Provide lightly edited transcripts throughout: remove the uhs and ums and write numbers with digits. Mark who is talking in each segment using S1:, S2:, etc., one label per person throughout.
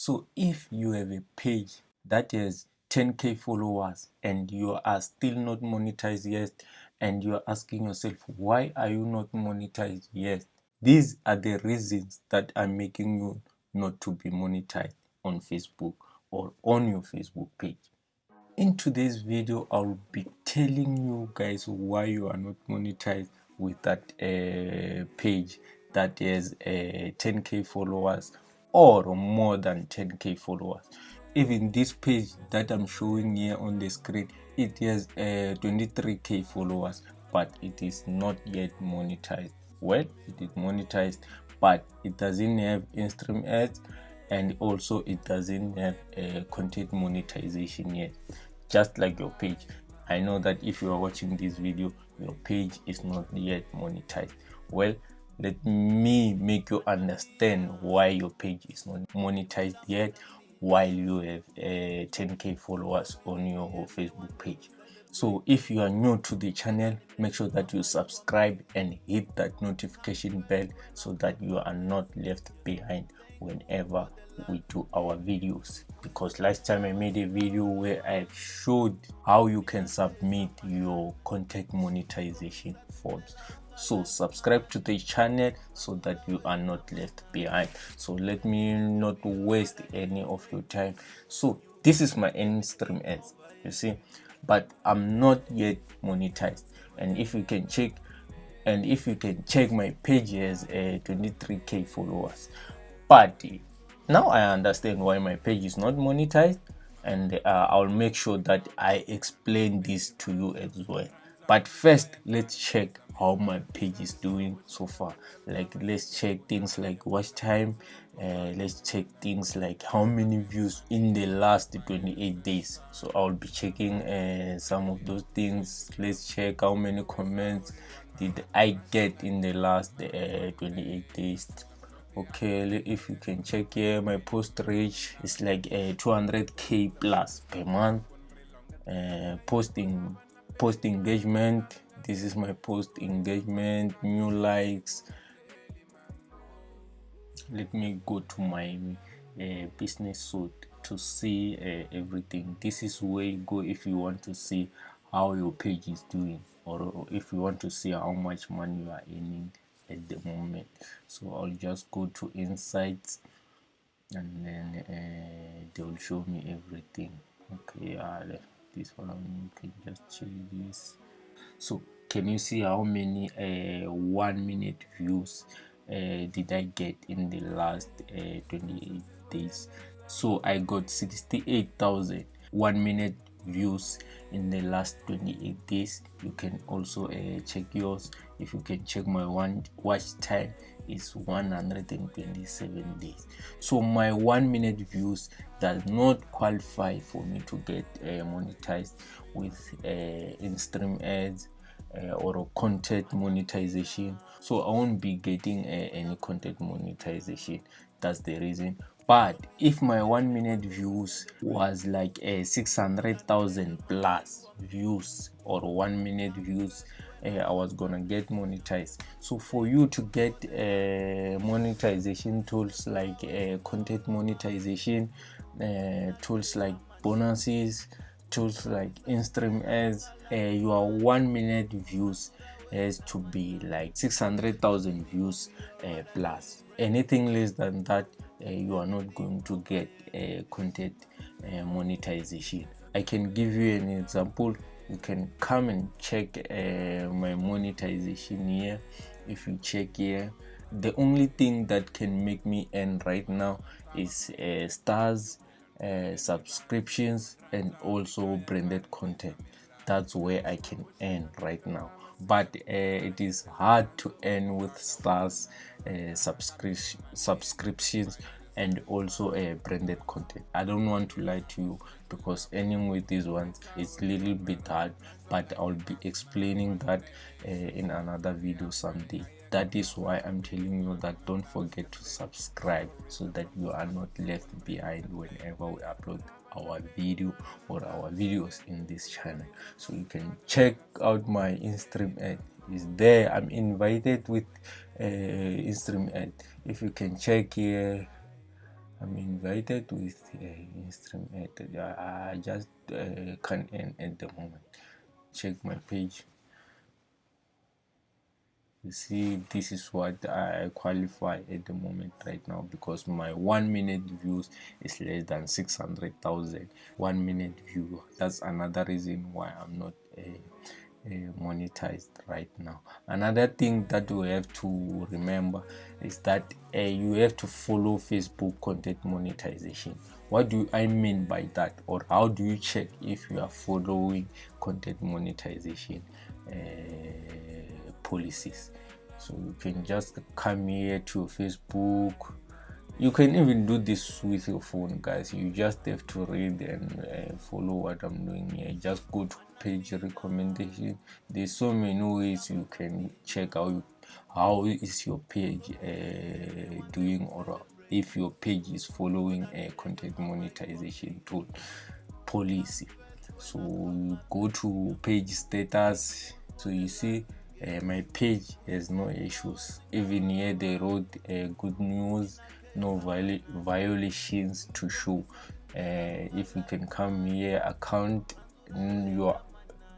S1: So if you have a page that has 10k followers and you are still not monetized yet, and you are asking yourself, why are you not monetized yet? These are the reasons that are making you not to be monetized on Facebook or on your Facebook page. In today's video, I'll be telling you guys why you are not monetized with that page that has 10k followers or more than 10k followers. Even this page that I'm showing here on the screen, it has 23k followers, but it is not yet monetized. Well, it is monetized, but it doesn't have in-stream ads, and also it doesn't have content monetization yet, just like your page. I know that if you are watching this video, your page is not yet monetized. Well, let me make you understand why your page is not monetized yet while you have 10k followers on your Facebook page. So if you are new to the channel, make sure that you subscribe and hit that notification bell so that you are not left behind whenever we do our videos. Because last time I made a video where I showed how you can submit your content monetization forms. So subscribe to the channel so that you are not left behind. So let me not waste any of your time. So this is my in-stream ads, you see, but I'm not yet monetized. And if you can check my page has 23k followers. But now I understand why my page is not monetized, and I'll make sure that I explain this to you as well. But first, let's check how my page is doing so far. Like, let's check things like watch time, let's check things like how many views in the last 28 days. So I'll be checking some of those things. Let's check how many comments did I get in the last 28 days. Okay, if you can check here, my post reach is like 200k plus per month. Post engagement, this is my post engagement, new likes. Let me go to my business suite to see everything. This is where you go if you want to see how your page is doing, or if you want to see how much money you are earning at the moment. So I'll just go to insights, and then they will show me everything. Okay, this one, you can just check this. So can you see how many 1 minute views did I get in the last 28 days? So I got 68,000 1 minute views in the last 28 days. You can also check yours. If you can check my watch time, is 127 days. So my 1 minute views does not qualify for me to get monetized with in-stream ads or content monetization. So I won't be getting any content monetization. That's the reason. But if my 1 minute views was like 600,000 plus views, or 1 minute views, I was gonna get monetized. So for you to get monetization tools like content monetization, tools like bonuses, tools like in-stream ads, your 1 minute views has to be like 600,000 views plus. Anything less than that, you are not going to get content monetization. I can give you an example. You can come and check my monetization here. If you check here, the only thing that can make me earn right now is stars, subscriptions, and also branded content. That's where I can earn right now. But it is hard to earn with stars, subscriptions, and also branded content. I don't want to lie to you, because earning with these ones is a little bit hard, but I'll be explaining that in another video someday. That is why I'm telling you that don't forget to subscribe, so that you are not left behind whenever we upload our video or our videos in this channel. So you can check out my in-stream ad. Is there. I'm invited with in-stream ad. If you can check here, I'm invited with Instagram ad. I just can't earn at the moment. Check my page. You see, this is what I qualify at the moment right now, because my 1 minute views is less than 600,000. 1 minute view. That's another reason why I'm not monetized right now. Another thing that we have to remember is that you have to follow Facebook content monetization. What do I mean by that, or how do you check if you are following content monetization policies? So you can just come here to Facebook. You can even do this with your phone, guys. You just have to read and follow what I'm doing here. Just go to page recommendation. There's so many ways you can check how is your page doing, or if your page is following a content monetization tool policy. So you go to page status. So you see my page has no issues. Even here they wrote good news, no violations to show. If you can come here, account, your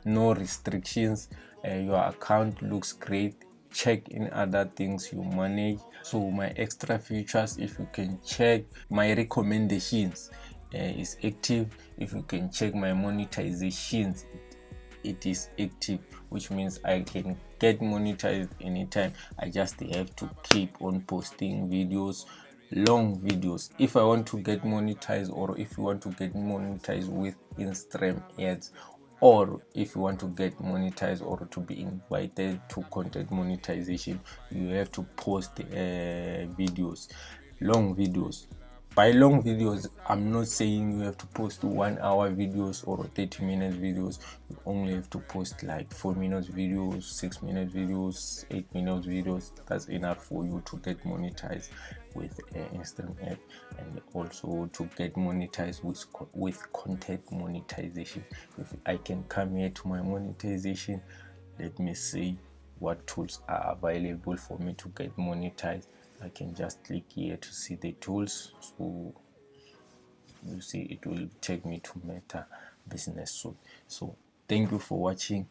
S1: no restrictions, your account looks great. Check in other things you manage. So my extra features, if you can check my recommendations is active. If you can check my monetizations, it is active, which means I can get monetized anytime. I just have to keep on posting videos, long videos. If I want to get monetized, or if you want to get monetized with Instagram ads, or if you want to get monetized or to be invited to content monetization, you have to post videos, long videos. By long videos, I'm not saying you have to post 1 hour videos or 30-minute videos. You only have to post like 4-minute videos, 6-minute videos, 8-minute videos. That's enough for you to get monetized with Instagram ad, and also to get monetized with content monetization. If I can come here to my monetization, let me see what tools are available for me to get monetized. I can just click here to see the tools. So you see it will take me to Meta Business Suite. So thank you for watching.